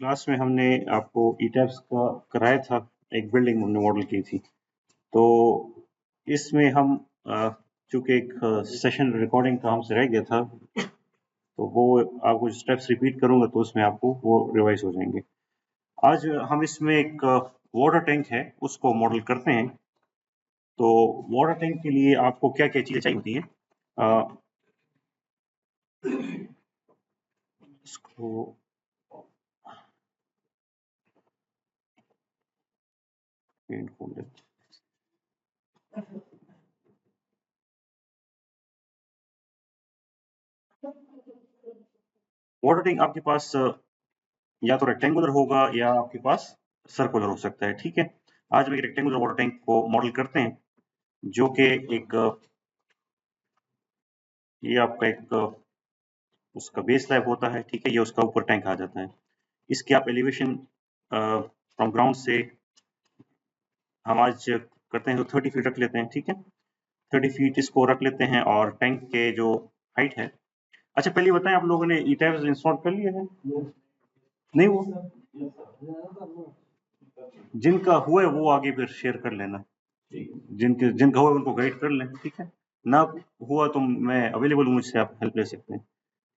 Class में हमने आपको ईटैब्स का कराया था, एक बिल्डिंग हमने मॉडल की थी। तो इसमें हम चूंकि एक सेशन रिकॉर्डिंग का हमसे रह गया था, तो वो आपको स्टेप्स रिपीट करूंगा तो उसमें आपको वो रिवाइज हो जाएंगे। आज हम इसमें एक वाटर टैंक है उसको मॉडल करते हैं। तो वाटर टैंक के लिए आपको क्या क्या चीजें चाहिए होती हैं? अ, इसको पेंट खोल देते हैं। वाटर टैंक आपके पास या तो रेक्टेंगुलर होगा या आपके पास सर्कुलर हो सकता है। ठीक है, आज हम एक रेक्टेंगुलर वाटर टैंक को मॉडल करते हैं, जो कि एक ये आपका एक उसका बेस स्लैब होता है। ठीक है, ये उसका ऊपर टैंक आ जाता है। इसकी आप एलिवेशन फ्रॉम ग्राउंड से हम आज करते हैं तो 30 फीट रख लेते हैं। ठीक है, 30 फीट इसको रख लेते हैं और टैंक के जो हाइट है। अच्छा, पहले बताएं, आप लोगों ने ई टैब्स इंस्टॉल कर लिए हैं? नहीं हुआ? जिनका हुआ है वो आगे फिर शेयर कर लेना। जिनका हुआ है उनको गाइड कर लें। ठीक है, ना हुआ तो मैं अवेलेबल हूँ, मुझसे आप हेल्प ले सकते हैं।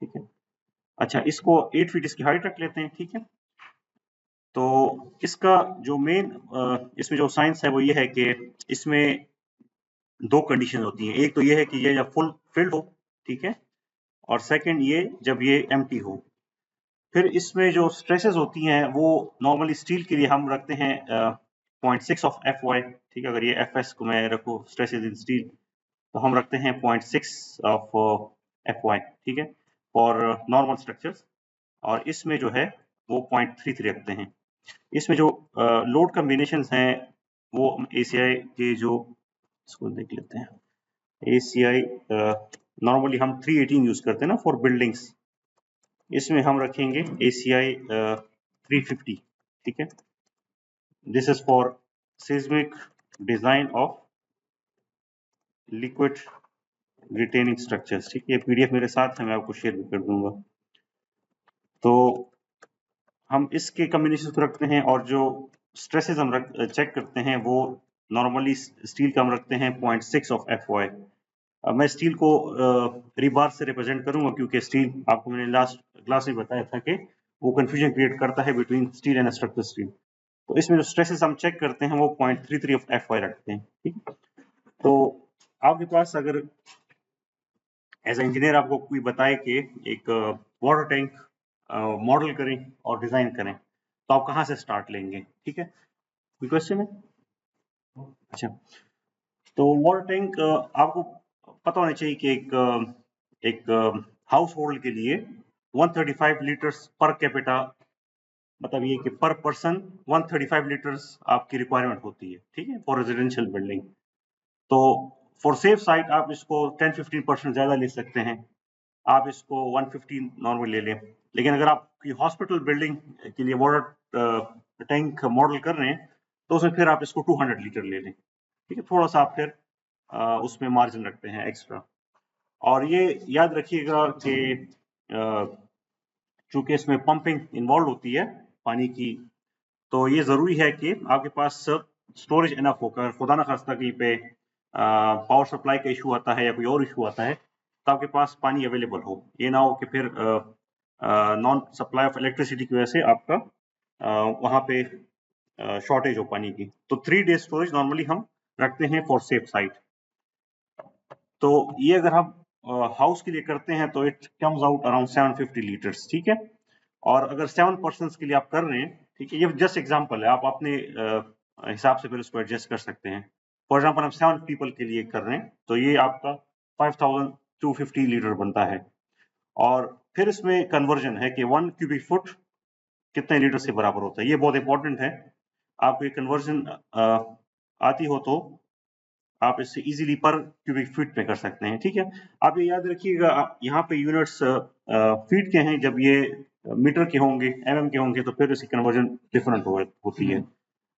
ठीक है, अच्छा, इसको 8 फीट इसकी हाइट रख लेते हैं। ठीक है, तो इसका जो मेन इसमें जो साइंस है वो ये है कि इसमें दो कंडीशन होती हैं। एक तो ये है कि ये जब फुल फिल्ड हो, ठीक है, और सेकंड ये जब ये एम्प्टी हो। फिर इसमें जो स्ट्रेसेस होती हैं वो नॉर्मली स्टील के लिए हम रखते हैं 0.6 ऑफ एफ वाई। ठीक है, अगर ये एफ एस को मैं रखूँ स्ट्रेसेस इन स्टील, तो हम रखते हैं 0.6 ऑफ एफ वाई। ठीक है, फॉर नॉर्मल स्ट्रक्चर्स। और इसमें जो है वो 0.33 रखते हैं। इसमें जो लोड कम्बिनेशन हैं वो एसीआई के जो, इसको देख लेते हैं। एसीआई नॉर्मली हम 318 यूज करते हैं ना फॉर बिल्डिंग्स। इसमें हम रखेंगे एसीआई 350। ठीक है, this is for seismic design of liquid retaining structures. ठीक है, पीडीएफ मेरे साथ है, मैं आपको शेयर भी कर दूंगा। तो हम इसके कम्बिनेशन रखते हैं और जो स्ट्रेसेस हम चेक करते हैं वो नॉर्मली स्टील का हम रखते हैं 0.6 ऑफ एफ वाई। मैं स्टील को रिबार से रिप्रेजेंट करूंगा क्योंकि स्टील, आपको मैंने लास्ट क्लास में बताया था कि वो कंफ्यूजन क्रिएट करता है between steel and structure steel. तो इसमें जो स्ट्रेसेस हम चेक करते हैं वो 0.33 ऑफ एफ वाई रखते हैं। ठीक, तो आपके पास अगर एज ए इंजीनियर आपको कोई बताए कि एक वाटर टैंक मॉडल करें और डिजाइन करें, तो आप कहाँ से स्टार्ट लेंगे? ठीक है, कोई क्वेश्चन है? अच्छा, तो वाटर टैंक आपको पता होना चाहिए कि एक हाउस होल्ड के लिए 135 लीटर्स पर कैपिटा, मतलब ये कि पर पर्सन 135 लीटर्स आपकी रिक्वायरमेंट होती है। ठीक है, फॉर रेजिडेंशियल बिल्डिंग। तो फॉर सेफ साइड आप इसको 10-15% ज्यादा ले सकते हैं। आप इसको 115 नॉर्मल ले लें। लेकिन अगर आप हॉस्पिटल बिल्डिंग के लिए वाटर टैंक मॉडल कर रहे हैं तो उसमें फिर आप इसको 200 लीटर ले लें। ठीक है, थोड़ा सा आप फिर उसमें मार्जिन रखते हैं एक्स्ट्रा। और ये याद रखिएगा कि चूंकि इसमें पंपिंग इन्वॉल्व होती है पानी की, तो ये जरूरी है कि आपके पास स्टोरेज इनफ होकर, खुदा ना खास्ता कहीं पे पावर सप्लाई का इशू आता है या कोई और इशू आता है, तो आपके पास पानी अवेलेबल हो। ये ना हो कि फिर नॉन सप्लाई ऑफ इलेक्ट्रिसिटी की वजह से आपका वहां पे शॉर्टेज हो पानी की। तो 3 डेज स्टोरेज नॉर्मली हम रखते हैं फॉर सेफ साइड। तो ये अगर हम हाउस के लिए करते हैं तो it comes out around 750 litres. ठीक है, और अगर 7 पर्सन के लिए आप कर रहे हैं, ठीक है, ये जस्ट एग्जांपल है, आप अपने हिसाब से फिर उसको एडजस्ट कर सकते हैं। फॉर एग्जांपल हम 7 पीपल के लिए कर रहे हैं तो ये आपका 5250 लीटर बनता है। और फिर इसमें कन्वर्जन है कि 1 क्यूबिक फुट कितने लीटर से बराबर होता है। ये बहुत इंपॉर्टेंट है, आपको ये कन्वर्जन आती हो तो आप इससे इजीली पर क्यूबिक फीट में कर सकते हैं। ठीक है, आप ये याद रखिएगा, यहाँ पे यूनिट्स फीट के हैं, जब ये मीटर के होंगे, एमएम के होंगे, तो फिर इसकी कन्वर्जन डिफरेंट होती है।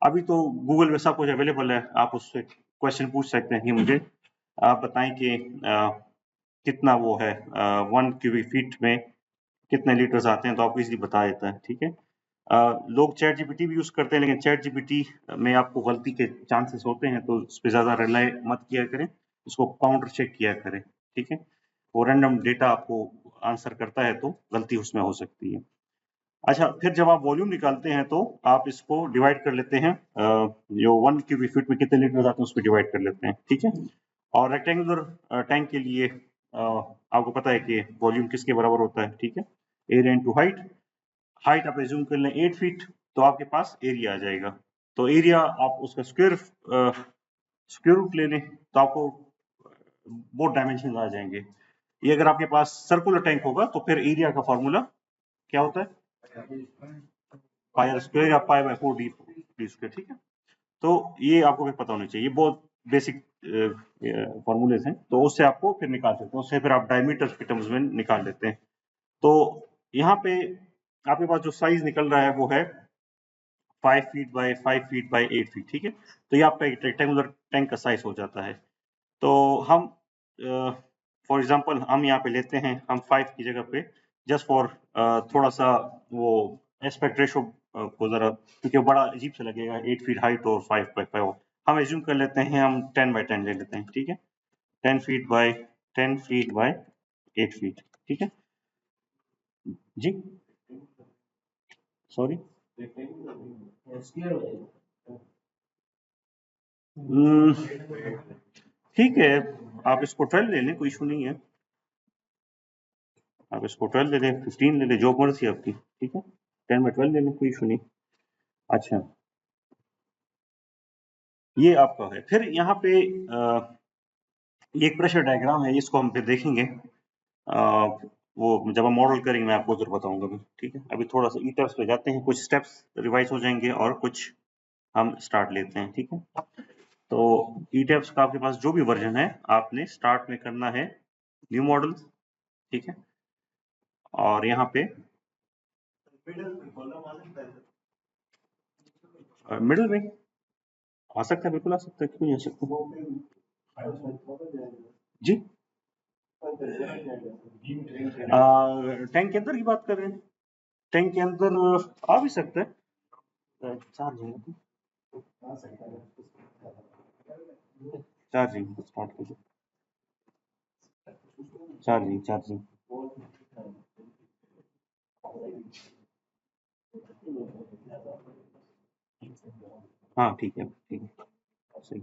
अभी तो गूगल में सब कुछ अवेलेबल है, आप उससे क्वेश्चन पूछ सकते हैं कि मुझे आप बताएं कि कितना वो है 1 क्यूबिक फीट में कितने लीटर्स आते हैं, तो आपको इजीली बता देता है। ठीक है, लोग चैट जीपीटी भी यूज करते हैं, लेकिन चैट जीपीटी में आपको गलती के चांसेस होते हैं, तो उस पर ज्यादा रिलाई मत किया करें, उसको काउंटर चेक किया करें, ठीक है। वो रैंडम डेटा आपको आंसर करता है तो गलती उसमें हो सकती है। अच्छा, फिर जब आप वॉल्यूम निकालते हैं तो आप इसको डिवाइड कर लेते हैं, जो 1 क्यूबिक फीट में कितने लीटर आते हैं उसको डिवाइड कर लेते हैं, ठीक है। और रेक्टेंगुलर टैंक के लिए आपको पता है कि वॉल्यूम किसके बराबर होता है, ठीक है, एरिया इंटू हाइट। हाइट आप एज्यूम कर लें 8 फीट, तो आपके पास एरिया आ जाएगा। तो एरिया आप उसका स्क्वायर रूट ले लें तो आपको बहुत डायमेंशन आ जाएंगे। ये अगर आपके पास सर्कुलर टैंक होगा तो फिर एरिया का फॉर्मूला क्या होता है, पाई आर स्क्वायर या पाई बाय 4 डी स्क्वायर, ठीक है। तो ये आपको भी पता होना चाहिए, ये बहुत बेसिक फॉर्मूलेज हैं, तो उससे आपको फिर निकाल सकते हैं, उससे फिर आप डायमीटर के टर्म्स में निकाल लेते हैं। तो यहाँ पे आपके पास जो साइज निकल रहा है वो है 5 feet by 5 feet by 8 feet, ठीक है। तो ये आपका एक रेक्टेंगुलर टैंक का साइज हो जाता है। तो हम फॉर एग्जांपल हम यहाँ पे लेते हैं, हम 5 की जगह पे जस्ट फॉर थोड़ा सा वो एस्पेक्ट रेशो को जरा, क्योंकि बड़ा अजीब से लगेगा 8 फीट हाइट और 5 बाय 5, हम एज्यूम कर लेते हैं, हम 10 बाय 10 ले लेते हैं, ठीक है। 10 feet by 10 feet by 8 feet, ठीक है जी, सॉरी। ठीक है, आप इसको 12 ले लें, कोई इशू नहीं है। आप इसको 12 ले लें, 15 ले लें, जो मर्जी आपकी, ठीक है। 10 बाय 12 ले लें, कोई इशू नहीं। अच्छा, ये आपका है। फिर यहाँ पे ये एक प्रेशर डायग्राम है, इसको हम फिर देखेंगे, वो जब हम मॉडल करेंगे मैं आपको जरूर बताऊंगा भी, ठीक है। अभी थोड़ा सा ई टेप्स पे जाते हैं, कुछ स्टेप्स रिवाइज हो जाएंगे और कुछ हम स्टार्ट लेते हैं, ठीक है। तो ई टेप्स का आपके पास जो भी वर्जन है, आपने स्टार्ट में करना है न्यू मॉडल, ठीक है। और यहाँ पे मिडिल में आ सकता है, बिल्कुल आ सकता है, क्यों नहीं आ सकता जी। टैंक के अंदर की बात कर रहे हैं, टैंक के अंदर आ भी सकता है, चार्जिंग चार्जिंग स्टार्ट कीजिए, चार्जिंग चार्जिंग हाँ ठीक है, ठीक है, सही।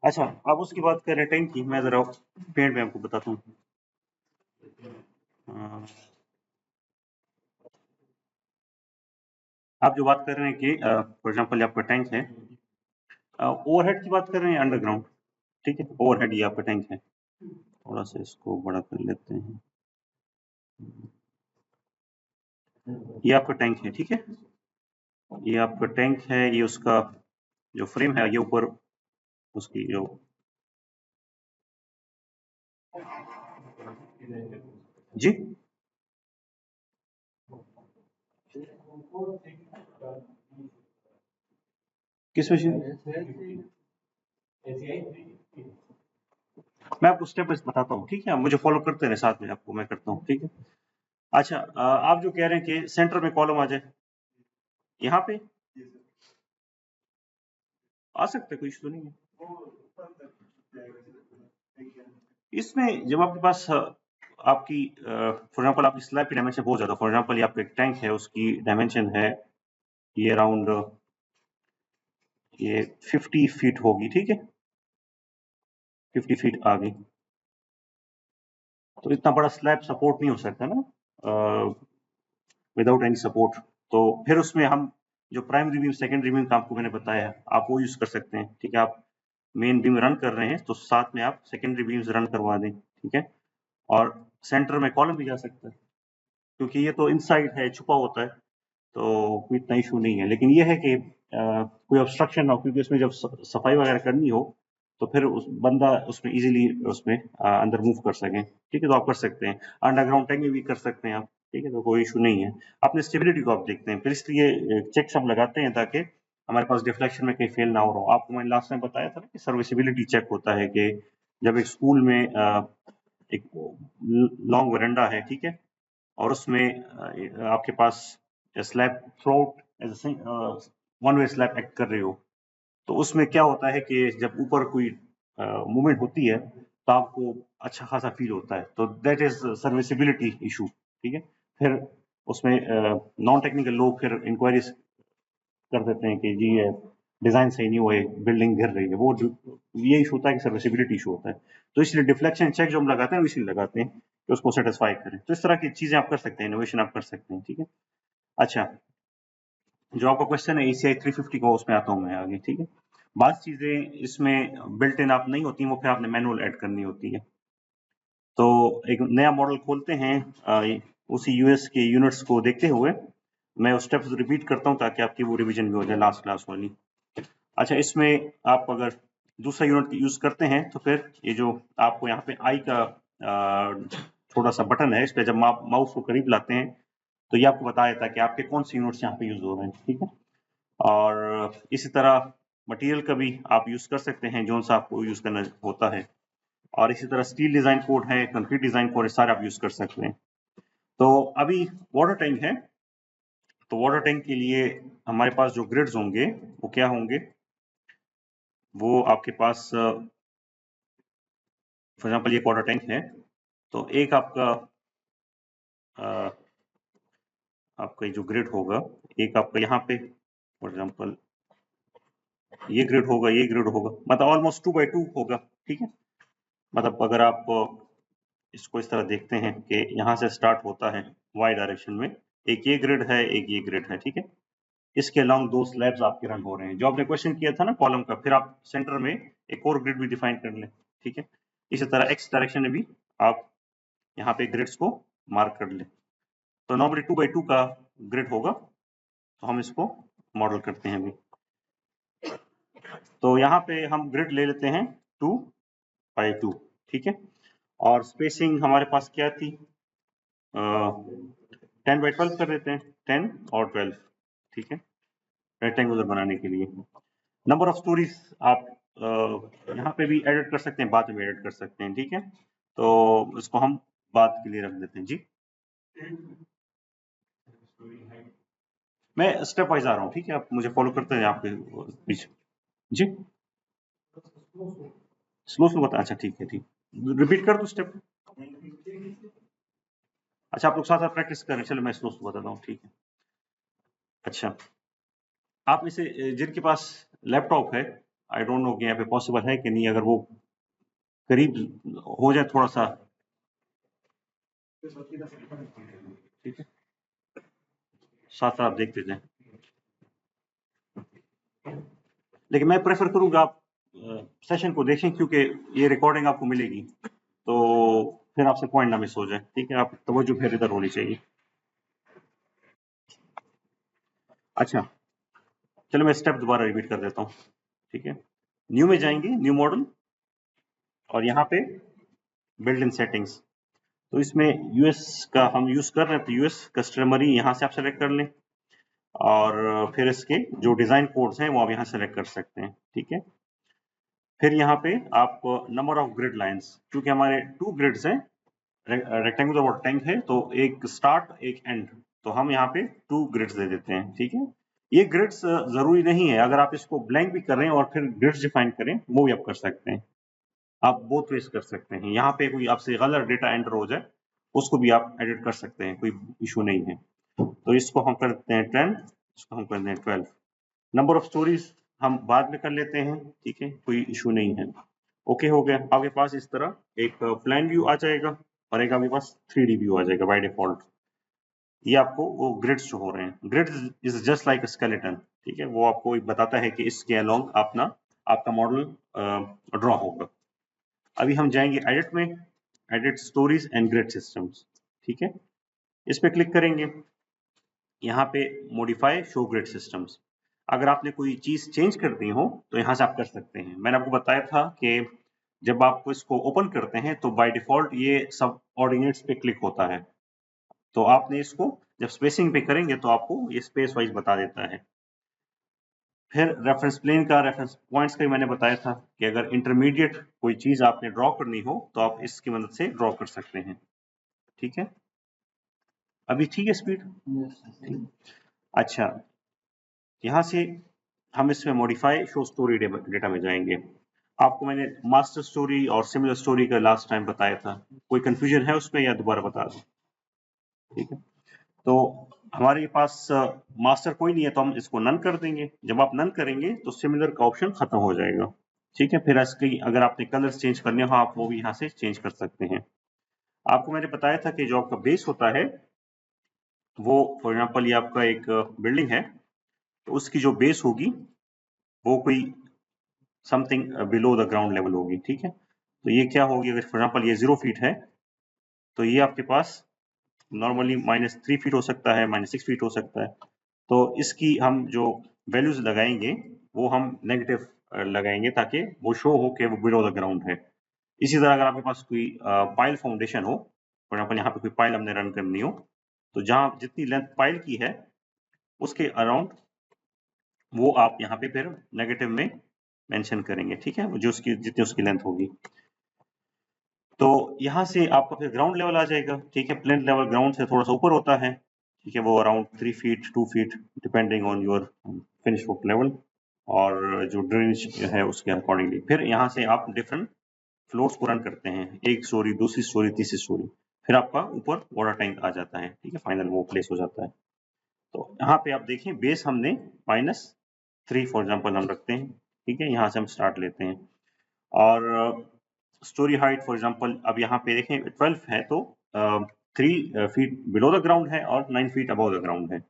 अच्छा, अब उसकी बात करें टैंक की, मैं जरा पेड़ में आपको बताता हूँ। आप जो बात कर रहे हैं कि फॉर एग्जांपल आपका टैंक है, ओवरहेड की बात कर रहे हैं अंडरग्राउंड, ठीक है। ओवरहेड ये आपका टैंक है, थोड़ा सा इसको बड़ा कर लेते हैं, ये आपका टैंक है, ठीक है। ये आपका टैंक है, ये उसका जो फ्रेम है, ये ऊपर उसकी जो जी, किस विषय, मैं आपको स्टेप बाय स्टेप बताता हूँ, ठीक है। आप मुझे फॉलो करते रहे, साथ में आपको मैं करता हूँ, ठीक है। अच्छा, आप जो कह रहे हैं कि सेंटर में कॉलम आ जाए, यहाँ पे आ सकता है, कोई इशू नहीं है। इसमें जब आपके पास आपकी फॉर एग्जांपल आपकी स्लैब की डायमेंशन बहुत ज्यादा, फॉर एग्जांपल ये आपका एक टैंक है, उसकी डायमेंशन है ये अराउंड ये 50 फीट होगी, ठीक है, 50 फीट आ गई। तो इतना बड़ा स्लैब सपोर्ट नहीं हो सकता ना विदाउट एनी सपोर्ट। तो फिर उसमें हम जो प्राइमरी बीम सेकेंडरी बीम का आपको मैंने बताया, आप वो यूज कर सकते हैं, ठीक है। आप मेन बीम रन कर रहे हैं तो साथ में आप सेकेंडरी बीम्स रन करवा दें, ठीक है। और सेंटर में कॉलम भी जा सकता है, क्योंकि ये तो इनसाइड है, छुपा होता है, तो कोई इतना इशू नहीं है। लेकिन ये है कि कोई ऑब्स्ट्रक्शन ना हो, क्योंकि उसमें जब सफाई वगैरह करनी हो तो फिर उस बंदा उसमें इजीली उसमें अंदर मूव कर सके, ठीक है। तो आप कर सकते हैं, अंडरग्राउंड टैंक में भी कर सकते हैं आप, ठीक है, तो कोई इशू नहीं है। अपने स्टेबिलिटी को आप देखते हैं, फिर इसलिए चेक्स हम लगाते हैं ताकि हमारे पास डिफ्लेक्शन में कहीं फेल ना हो रहा हो। आपको मैंने लास्ट टाइम बताया था ना कि सर्विसिबिलिटी चेक होता है कि जब एक स्कूल में एक लॉन्ग वरांडा है, ठीक है, और उसमें आपके पास slab through as one way slab act कर रहे हो, तो उसमें क्या होता है कि जब ऊपर कोई मूवमेंट होती है तो आपको अच्छा खासा फील होता है, तो दैट इज सर्विसिबिलिटी इशू। ठीक है, फिर उसमें नॉन टेक्निकल लोग फिर इंक्वायरीज कर देते हैं कि जी डिजाइन सही नहीं हुआ है, बिल्डिंग गिर रही है, वो ये इशू होता है कि सर्विसिबिलिटी इशू होता है। तो इसलिए डिफ्लेक्शन चेक जो हम लगाते हैं इसलिए लगाते हैं कि उसको सेटिस्फाई करें। तो इस तरह की चीजें आप कर सकते हैं, इनोवेशन आप कर सकते हैं। ठीक है, अच्छा, जो आपका क्वेश्चन है ACI 350 का, उसमें आता हूँ मैं आगे। ठीक है, बात चीजें इसमें बिल्ट इन आप नहीं होती, वो फिर आपने मैनुअल ऐड करनी होती है। तो एक नया मॉडल खोलते हैं, उसी यूएस के यूनिट्स को देखते हुए मैं उस स्टेप्स रिपीट करता हूँ ताकि आपकी वो रिवीजन भी हो जाए लास्ट क्लास वाली। अच्छा, इसमें आप अगर दूसरा यूनिट यूज करते हैं तो फिर ये जो आपको यहाँ पे आई का थोड़ा सा बटन है, इस पर जब आप माउस को करीब लाते हैं तो ये आपको बता देता है कि आपके कौन से यूनिट्स यहाँ पे यूज हो रहे हैं। ठीक है, और इसी तरह मटेरियल का भी आप यूज कर सकते हैं जो सा आपको यूज करना होता है, और इसी तरह स्टील डिजाइन कोड है, कंक्रीट डिजाइन कोड है, सारे आप यूज कर सकते हैं। तो अभी वाटर टैंक है, तो वाटर टैंक के लिए हमारे पास जो ग्रिड्स होंगे वो क्या होंगे, वो आपके पास फॉर एग्जाम्पल ये वाटर टैंक है, तो एक आपका आपका जो ग्रिड होगा, एक आपका यहाँ पे फॉर एग्जाम्पल ये ग्रिड होगा, ये ग्रिड होगा, मतलब ऑलमोस्ट 2x2 होगा। ठीक है, मतलब अगर आप इसको इस तरह देखते हैं कि यहाँ से स्टार्ट होता है y डायरेक्शन में, एक ये ग्रिड है, एक ये ग्रिड है। ठीक है, इसके अलाउंग दो स्लैब्स आपके रन हो रहे हैं, जो आपने क्वेश्चन किया था ना कॉलम का, फिर आप सेंटर में एक और ग्रिड भी डिफाइन कर लें। ठीक है, इसी तरह x डायरेक्शन में भी आप यहाँ पे ग्रिड्स को मार्क कर लें। तो नॉर्मली 2x2 का ग्रिड होगा, तो हम इसको मॉडल करते हैं अभी। तो यहाँ पे हम ग्रिड ले लेते हैं 2x2। ठीक है, और स्पेसिंग हमारे पास क्या थी, 10x12 कर देते हैं, 10 और 12। ठीक है, रेक्टेंगुलर बनाने के लिए नंबर ऑफ स्टोरीज आप यहाँ पे भी एडिट कर सकते हैं, बाद में एडिट कर सकते हैं। ठीक है, तो इसको हम बाद के लिए रख देते हैं। जी, मैं स्टेप वाइज आ रहा हूँ। ठीक है, आप मुझे फॉलो करते हैं आपके पीछे। जी, स्लो स्लो बता, अच्छा ठीक है, ठीक, रिपीट कर दो स्टेप। अच्छा, आप लोग साथ साथ प्रैक्टिस करें, चलो मैं स्लो स्लो बताता हूँ। ठीक है, अच्छा, आप में से जिनके पास लैपटॉप है, आई डोंट नो कि यहाँ पे पॉसिबल है कि नहीं, अगर वो करीब हो जाए थोड़ा सा। ठीक है, साथ साथ आप देखते जाएं, लेकिन मैं प्रेफर करूंगा आप सेशन को देखें, क्योंकि ये रिकॉर्डिंग आपको मिलेगी, तो फिर आपसे पॉइंट ना मिस हो जाए। ठीक है, आप तवज्जो फिर इधर होनी चाहिए। अच्छा, चलो मैं स्टेप दोबारा रिपीट कर देता हूँ। ठीक है, न्यू में जाएंगे, न्यू मॉडल, और यहाँ पे बिल्ड इन सेटिंग्स, तो इसमें यूएस का हम यूज कर रहे हैं, तो यूएस कस्टमरी यहाँ से आप सेलेक्ट कर लें, और फिर इसके जो डिजाइन कोड्स हैं वो आप यहाँ सेलेक्ट कर सकते हैं। ठीक है, फिर यहाँ पे आप नंबर ऑफ ग्रिड लाइंस, क्योंकि हमारे 2 ग्रिड्स हैं, रेक्टेंगुलर और टैंक है, तो एक स्टार्ट एक एंड, तो हम यहाँ पे 2 ग्रिड्स दे देते हैं। ठीक है, ये ग्रिड्स जरूरी नहीं है, अगर आप इसको ब्लैंक भी कर रहे हैं और फिर ग्रिड्स डिफाइन करें, वो भी आप कर सकते हैं, आप बोथ वेज कर सकते हैं। यहाँ पे कोई आपसे गलत डेटा एंटर हो जाए, उसको भी आप एडिट कर सकते हैं, कोई इशू नहीं है। तो इसको हम कर देते हैं 10, इसको हम कर देते हैं 12। नंबर ऑफ स्टोरीज हम बाद में कर लेते हैं। ठीक है, कोई इशू नहीं है। ओके, हो गया, आपके पास इस तरह एक प्लान व्यू आ जाएगा, और एक आपके पास 3D व्यू आ जाएगा बाय डिफॉल्ट। ये आपको वो ग्रिड्स जो हो रहे हैं, grids is just like skeleton. ठीक है, वो आपको बताता है कि इसके अलोंग अपना आपका मॉडल ड्रॉ होगा। अभी हम जाएंगे एडिट में, edit stories and grid systems. ठीक है, इस पे क्लिक करेंगे, यहाँ पे मॉडिफाई शो ग्रिड सिस्टम्स। अगर आपने कोई चीज चेंज करनी हो तो यहाँ से आप कर सकते हैं। मैंने आपको बताया था कि जब आप इसको ओपन करते हैं तो बाय डिफॉल्ट ये सब ऑर्डिनेट्स पे क्लिक होता है, तो आपने इसको जब स्पेसिंग पे करेंगे तो आपको ये स्पेस वाइज बता देता है। फिर रेफरेंस प्लेन का, रेफरेंस पॉइंट्स का भी मैंने बताया था कि अगर इंटरमीडिएट कोई चीज आपने ड्रॉ करनी हो तो आप इसकी मदद से ड्रॉ कर सकते हैं। ठीक है, अभी ठीक है स्पीड। अच्छा, यहाँ से हम इसमें मॉडिफाई शो स्टोरी डेटा में जाएंगे। आपको मैंने मास्टर स्टोरी और सिमिलर स्टोरी का लास्ट टाइम बताया था, कोई कंफ्यूजन है उसमें या दोबारा बता दूं? ठीक है, तो हमारे पास मास्टर कोई नहीं है तो हम इसको नन कर देंगे। जब आप नन करेंगे तो सिमिलर का ऑप्शन खत्म हो जाएगा। ठीक है, फिर इसकी अगर आपने कलर्स चेंज करने हो आप वो भी यहाँ से चेंज कर सकते हैं। आपको मैंने बताया था कि जो आपका बेस होता है वो फॉर एग्जाम्पल ये आपका एक बिल्डिंग है, तो उसकी जो बेस होगी वो कोई something below the ground level होगी। ठीक है, तो ये क्या होगी, अगर फॉर एग्जाम्पल ये 0 फीट है तो ये आपके पास नॉर्मली -3 फीट हो सकता है, -6 फीट हो सकता है। तो इसकी हम जो वैल्यूज लगाएंगे वो हम नेगेटिव लगाएंगे ताकि वो शो हो कि वो बिलो द ग्राउंड है। इसी तरह अगर आपके पास कोई पाइल फाउंडेशन हो, फॉर एग्जाम्पल यहाँ पे कोई पाइल हमने रन करनी हो, तो जहाँ जितनी लेंथ पाइल की है उसके अराउंड वो आप यहाँ पे फिर नेगेटिव में मेंशन करेंगे। ठीक है, जो उसकी जितनी उसकी लेंथ होगी। तो यहाँ से आपका फिर ग्राउंड लेवल आ जाएगा। ठीक है, प्लेन लेवल ग्राउंड से थोड़ा सा ऊपर होता है। ठीक है, वो around 3 feet 2 feet depending on your finish work level और जो ड्रेनेज है उसके अकॉर्डिंगली। फिर यहाँ से आप डिफरेंट फ्लोर्स को रन करते हैं, एक स्टोरी, दूसरी स्टोरी, तीसरी स्टोरी, फिर आपका ऊपर वाटर टैंक आ जाता है। ठीक है, फाइनल वो प्लेस हो जाता है। तो यहाँ पे आप देखें बेस हमने -3 फॉर एग्जाम्पल हम रखते हैं। ठीक है, यहाँ से हम स्टार्ट लेते हैं और स्टोरी हाइट फॉर एग्जाम्पल अब यहाँ पे देखें 12 है तो 3 फीट बिलो द ग्राउंड है और 9 फीट अबव द ग्राउंड है।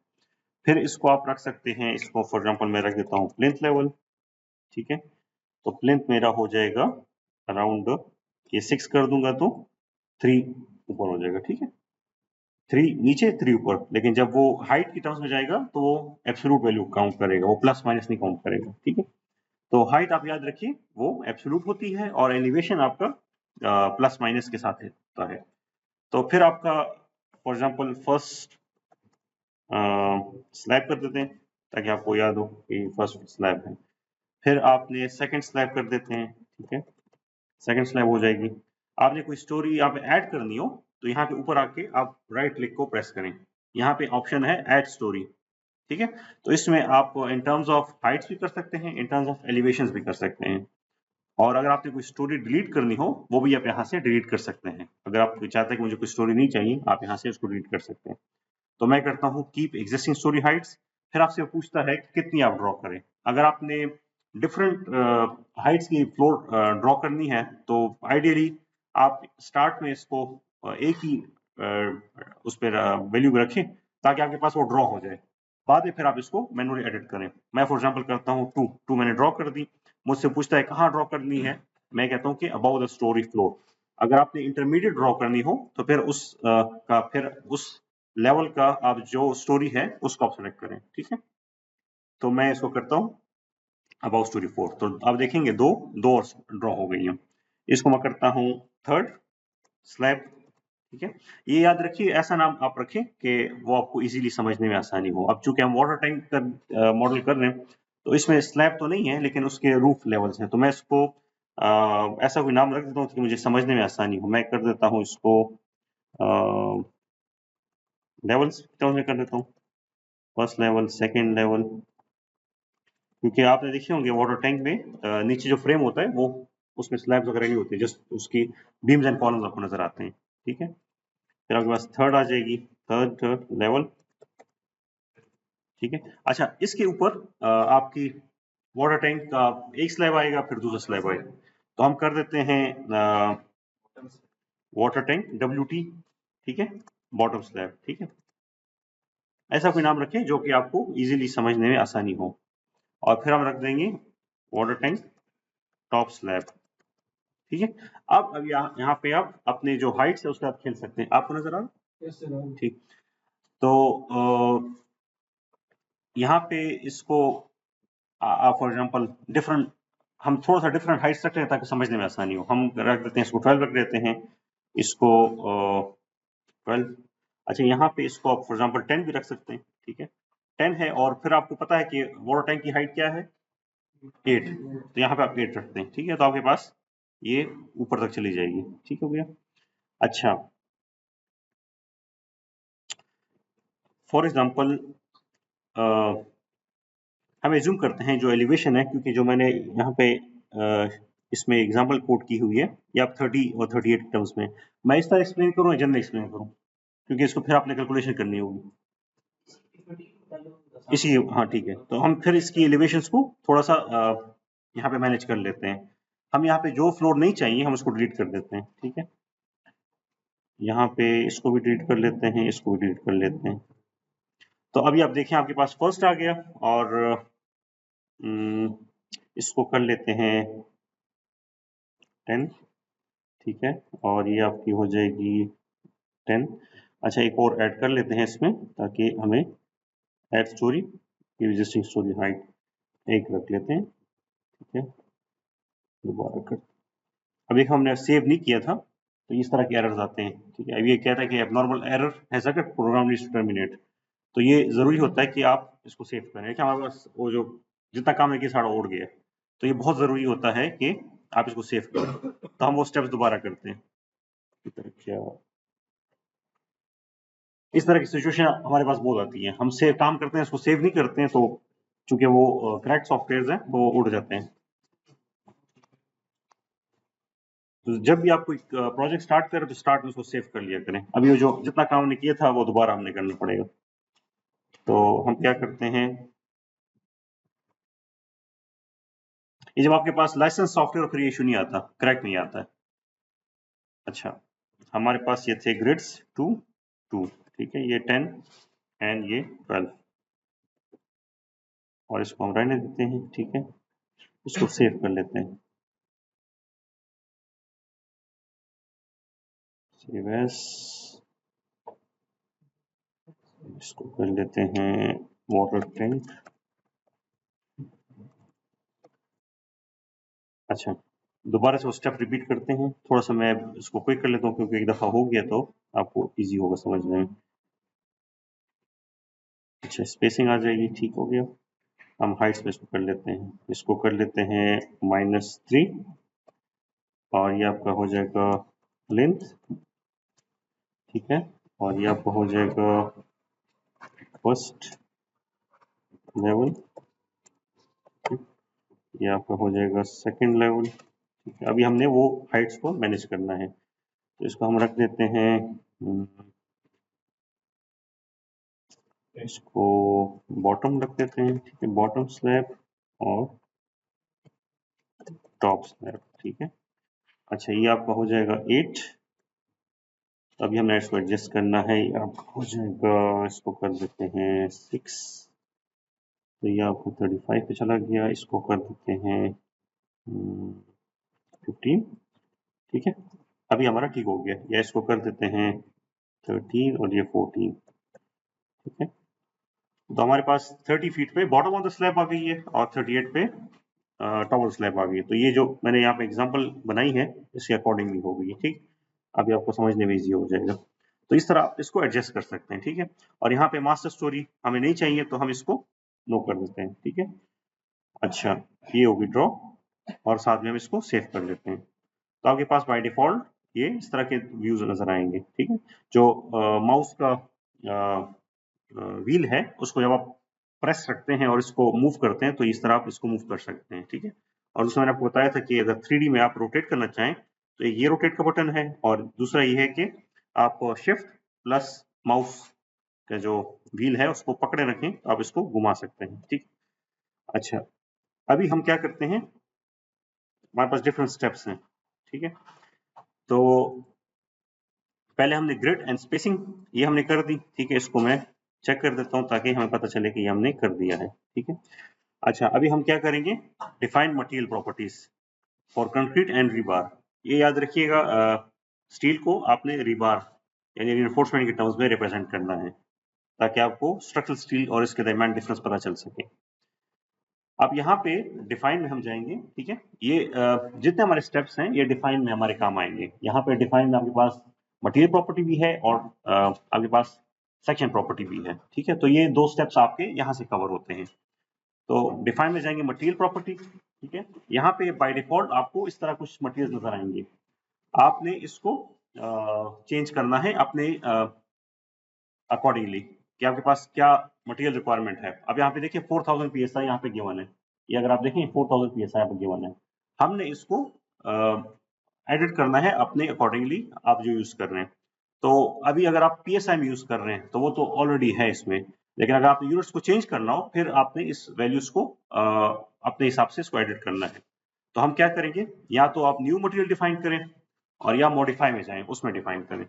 फिर इसको आप रख सकते हैं, इसको फॉर एग्जाम्पल मैं रख देता हूँ प्लिंथ लेवल। ठीक है, तो प्लिंथ मेरा हो जाएगा अराउंड, ये 6 कर दूंगा तो 3 ऊपर हो जाएगा। ठीक है, 3 नीचे 3 ऊपर, लेकिन जब वो हाइट की टर्म्स में जाएगा तो वो एब्सोल्यूट वैल्यू काउंट करेगा, वो प्लस माइनस नहीं काउंट करेगा। ठीक है, तो हाइट आप याद रखिए वो एब्सोल्यूट होती है और एलिवेशन आपका प्लस माइनस के साथ होता है। तो फिर आपका फॉर एग्जांपल फर्स्ट स्लैब कर देते हैं ताकि आपको याद हो कि फर्स्ट स्लैब है। फिर आपने सेकंड स्लैब कर देते हैं। ठीक है, सेकंड स्लैब हो जाएगी। आपने कोई स्टोरी आप ऐड करनी हो तो यहाँ पे ऊपर आके आप राइट क्लिक को प्रेस करें, यहाँ पे ऑप्शन है ऐड स्टोरी। ठीक है, तो इसमें आप इन टर्म्स ऑफ हाइट्स भी कर सकते हैं, इन टर्म्स ऑफ एलिवेशंस भी कर सकते हैं। और अगर आपने कोई स्टोरी डिलीट करनी हो वो भी आप यहाँ से डिलीट कर सकते हैं। अगर आप चाहते हैं कि मुझे कोई स्टोरी नहीं चाहिए, आप यहाँ से उसको डिलीट कर सकते हैं। तो मैं करता हूँ कीप एग्जिस्टिंग स्टोरी हाइट्स। फिर आपसे पूछता है कि कितनी आप ड्रॉ करें। अगर आपने डिफरेंट हाइट्स की फ्लोर ड्रॉ करनी है तो आइडियली आप स्टार्ट में इसको एक ही उस पर वैल्यू रखें ताकि आपके पास वो ड्रॉ हो जाए। बाद में फिर आप इसको मैनुअली एडिट करें। मैं फॉर एग्जांपल करता हूँ 2 मैंने ड्रॉ कर दी, मुझसे पूछता है कहाँ ड्रॉ करनी है, मैं कहता हूँ कि अबाउट द स्टोरी फ्लोर। अगर आपने इंटरमीडिएट ड्रॉ करनी हो तो फिर उस लेवल का आप जो स्टोरी है उसको आप सेलेक्ट करें। ठीक है, तो मैं इसको करता हूँ अबाउट स्टोरी 4। तो आप देखेंगे दो और ड्रॉ हो गई हैं। इसको मैं करता हूँ थर्ड स्लैब। ठीक है, ये याद रखिए ऐसा नाम आप रखें कि वो आपको इजीली समझने में आसानी हो। अब चूंकि हम वाटर टैंक का मॉडल कर रहे हैं तो इसमें स्लैब तो नहीं है लेकिन उसके रूफ लेवल्स हैं, तो मैं इसको ऐसा कोई नाम रख देता हूँ कि मुझे समझने में आसानी हो। मैं कर देता हूँ इसको लेवल्स टर्म्स में कर देता हूँ, फर्स्ट लेवल, सेकेंड लेवल। क्योंकि आपने देखे होंगे वाटर टैंक में नीचे जो फ्रेम होता है वो उसमें स्लैब्स वगैरह नहीं होती, जस्ट उसकी बीम्स एंड कॉलम्स आपको नजर आते हैं। ठीक है, फिर आपके पास थर्ड आ जाएगी, थर्ड लेवल। ठीक है, अच्छा इसके ऊपर आपकी वाटर टैंक का एक स्लैब आएगा फिर दूसरा स्लैब आएगा, तो हम कर देते हैं वाटर टैंक WT। ठीक है, बॉटम स्लैब। ठीक है, ऐसा कोई नाम रखें जो कि आपको इजीली समझने में आसानी हो। और फिर हम रख देंगे वाटर टैंक टॉप स्लैब। ठीक है, अब यहाँ पे आप अपने जो हाइट्स है उसके साथ खेल सकते हैं। आपको नजर आ रहा है? ठीक, तो यहाँ पे इसको फॉर एग्जांपल डिफरेंट, हम थोड़ा सा डिफरेंट हाइट्स रखते हैं ताकि समझने में आसानी हो। हम रख देते हैं इसको 12 रख देते हैं, इसको 12। अच्छा यहाँ पे इसको आप फॉर एग्जांपल 10 भी रख सकते हैं। ठीक है, 10 है और फिर आपको पता है कि वाटर टैंक की हाइट क्या है 8, तो यहाँ पे आप 8 रखते हैं। ठीक है, तो आपके पास ये ऊपर तक चली जाएगी। ठीक हो गया। अच्छा फॉर एग्जांपल हम एज्यूम करते हैं जो एलिवेशन है, क्योंकि जो मैंने यहाँ पे इसमें एग्जांपल कोट की हुई है या 30 और 38 टर्म्स में, मैं इस तरह एक्सप्लेन करूँ या जनरल एक्सप्लेन करूँ, क्योंकि इसको फिर आपने कैलकुलेशन करनी होगी इसी। हाँ ठीक है, तो हम फिर इसकी एलिवेशंस को थोड़ा सा यहाँ पे मैनेज कर लेते हैं। हम यहाँ पे जो फ्लोर नहीं चाहिए हम उसको डिलीट कर देते हैं, ठीक है। यहाँ पे इसको भी डिलीट कर लेते हैं, इसको भी डिलीट कर लेते हैं। तो अभी आप देखें आपके पास फर्स्ट आ गया, और इसको कर लेते हैं 10, ठीक है, और ये आपकी हो जाएगी 10। अच्छा, एक और ऐड कर लेते हैं इसमें, ताकि हमें add story existing story height एक रख लेते हैं, ठीक है। दोबारा कर, अभी हमने सेव नहीं किया था तो इस तरह के एरर्स आते हैं, ठीक है। अब ये कहता है कि abnormal error has occurred, program needs to terminate. तो ये जरूरी होता है कि आप इसको सेव करें, कि हमारे पास वो जो जितना काम है कि सारा उड़ गया, तो ये बहुत जरूरी होता है कि आप इसको सेव करें। तो हम वो स्टेप्स दोबारा करते हैं। क्या इस तरह की सिचुएशन हमारे पास बहुत आती है, हम सेव काम करते हैं, इसको सेव नहीं करते हैं, तो चूंकि वो क्रैक सॉफ्टवेयर हैं वो उड़ जाते हैं। तो जब भी आप कोई प्रोजेक्ट स्टार्ट करें तो स्टार्ट में उसको सेव कर लिया करें। अभी वो जो जितना काम हमने किया था वो दोबारा हमने करना पड़ेगा। तो हम क्या करते हैं, ये जब आपके पास लाइसेंस सॉफ्टवेयर फिर ये इशू नहीं आता, क्रैक नहीं आता है। अच्छा, हमारे पास ये थे ग्रिड्स 2 2, ठीक है, ये 10 एंड ये 12, और इसको हम रहने देते हैं, ठीक है। इसको सेव कर लेते हैं, सेव एज, इसको कर लेते हैं वाटर टैंक। अच्छा, दोबारा से वो स्टेप रिपीट करते हैं, थोड़ा सा मैं इसको क्विक कर लेता हूँ क्योंकि एक दफा हो गया तो आपको इजी होगा समझने में। अच्छा, स्पेसिंग आ जाएगी, ठीक हो गया। हम हाइट्स में इसको कर लेते हैं, इसको कर लेते हैं -3, और ये आपका हो जाएगा लेंथ, ठीक है, और ये आपका हो जाएगा फर्स्ट लेवल, ये आपका हो जाएगा सेकंड लेवल, ठीक है। अभी हमने वो हाइट्स को मैनेज करना है, तो इसको हम रख देते हैं, इसको बॉटम रख देते हैं, ठीक है, बॉटम स्लैब और टॉप स्लैब, ठीक है। अच्छा, ये आपका हो जाएगा 8। अभी हमने इसको एडजस्ट करना है, ये आपका हो जाएगा, इसको कर देते हैं 6, तो ये आपको 35 पे चला गया, इसको कर देते हैं 15, ठीक है। अभी हमारा ठीक हो गया, या इसको कर देते हैं 13 और ये 14, ठीक है। तो हमारे पास 30 फीट पे बॉटम ऑफ द स्लैब आ गई है और 38 पे टॉप ऑफ द स्लैब आ गई है। तो ये जो मैंने यहाँ पे एग्जांपल बनाई है इसके अकॉर्डिंगली हो गई है, ठीक। अभी आपको समझने में इजी हो जाएगा। तो इस तरह आप इसको एडजस्ट कर सकते हैं, ठीक है। और यहाँ पे मास्टर स्टोरी हमें नहीं चाहिए तो हम इसको नो कर देते हैं, ठीक है। अच्छा, ये होगी ड्रॉ, और साथ में हम इसको सेव कर लेते हैं। तो आपके पास बाय डिफॉल्ट ये इस तरह के व्यूज नजर आएंगे, ठीक है। जो माउस का व्हील है उसको जब आप प्रेस रखते हैं और इसको मूव करते हैं तो इस तरह आप इसको मूव कर सकते हैं, ठीक है। और उसमें मैंने आपको बताया था कि अगर 3D में आप रोटेट करना चाहें तो ये रोटेट का बटन है, और दूसरा ये है कि आप शिफ्ट प्लस माउस का जो व्हील है उसको पकड़े रखें तो आप इसको घुमा सकते हैं, ठीक। अच्छा, अभी हम क्या करते हैं, हमारे पास डिफरेंट स्टेप्स हैं, ठीक है। तो पहले हमने ग्रिड एंड स्पेसिंग ये हमने कर दी, ठीक है। इसको मैं चेक कर देता हूँ ताकि हमें पता चले कि ये हमने कर दिया है, ठीक है। अच्छा, अभी हम क्या करेंगे, define material properties for concrete and rebar. ये याद रखिएगा, स्टील को आपने रीबार यानी रिइंफोर्समेंट के टर्म्स में रिप्रेजेंट करना है, ताकि आपको स्ट्रक्चरल स्टील और इसके दरमियान डिफरेंस पता चल सके। अब यहाँ पे डिफाइन में हम जाएंगे, ठीक है। ये जितने हमारे स्टेप्स हैं ये डिफाइन में हमारे काम आएंगे। यहाँ पे डिफाइन में आपके पास मटेरियल प्रॉपर्टी भी है और आपके पास सेक्शन प्रॉपर्टी भी है, ठीक है। तो ये दो स्टेप्स आपके यहाँ से कवर होते हैं। तो डिफाइन में जाएंगे मटेरियल प्रॉपर्टी, ठीक है। यहाँ पे बाय डिफॉल्ट आपको इस तरह कुछ मटेरियल नजर आएंगे, आपने इसको चेंज करना है अपने अकॉर्डिंगली कि आपके पास क्या मटेरियल रिक्वायरमेंट है। अब यहाँ पे देखिए 4000 psi यहाँ पे गिवन है, ये अगर आप देखें 4000 psi यहाँ पे गिवन है। हमने इसको एडिट करना है अपने अकॉर्डिंगली, आप जो यूज कर रहे हैं। तो अभी अगर आप psi में यूज कर रहे हैं तो वो तो ऑलरेडी है इसमें, लेकिन अगर आप यूनिट्स को चेंज करना हो फिर आपने इस वैल्यूज को अपने हिसाब से इसको एडिट करना है। तो हम क्या करेंगे, या तो आप न्यू मटेरियल डिफाइन करें और या मॉडिफाई में जाएं उसमें डिफाइन करें।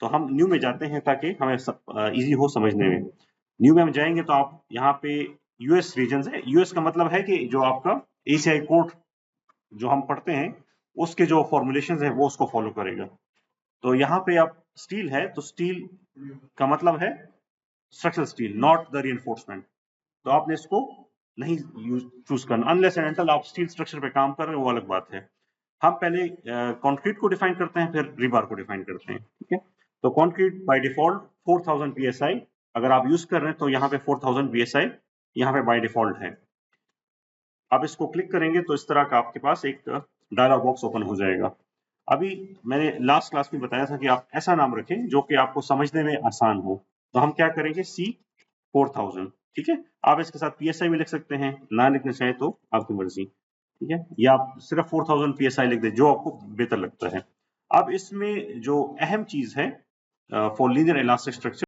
तो हम न्यू में जाते हैं ताकि हमें इजी हो समझने में। न्यू में हम जाएंगे तो आप यहाँ पे यूएस रीजन है, यूएस का मतलब है कि जो आपका एशियाई कोड जो हम पढ़ते हैं उसके जो फॉर्मुलेशन है वो उसको फॉलो करेगा। तो यहाँ पे आप स्टील है तो स्टील का मतलब है structural steel, not the reinforcement. तो आपने इसको नहीं चूज करना अनलेस एंड अनटिल आप स्टील स्ट्रक्चर पे काम कर रहे हैं, वो अलग बात है। हम पहले कंक्रीट को डिफाइन करते हैं फिर रीबार को डिफाइन करते हैं, ठीक है। तो कंक्रीट बाय डिफॉल्ट 4000 psi अगर आप यूज कर रहे हैं तो यहाँ पे 4000 psi यहाँ पे बाय डिफॉल्ट है। आप इसको क्लिक करेंगे तो इस तरह का आपके पास एक डायलॉग बॉक्स ओपन हो जाएगा। अभी मैंने लास्ट क्लास में बताया था कि आप ऐसा नाम रखें जो कि आपको समझने में आसान हो। तो हम क्या करेंगे, C4000, ठीक है। आप इसके साथ psi भी लिख सकते हैं, ना लिखना चाहे तो आपकी मर्जी, ठीक है। या आप सिर्फ 4000 psi लिख दे, जो आपको बेहतर लगता है। अब इसमें जो अहम चीज है फॉर लीनियर इलास्टिक स्ट्रक्चर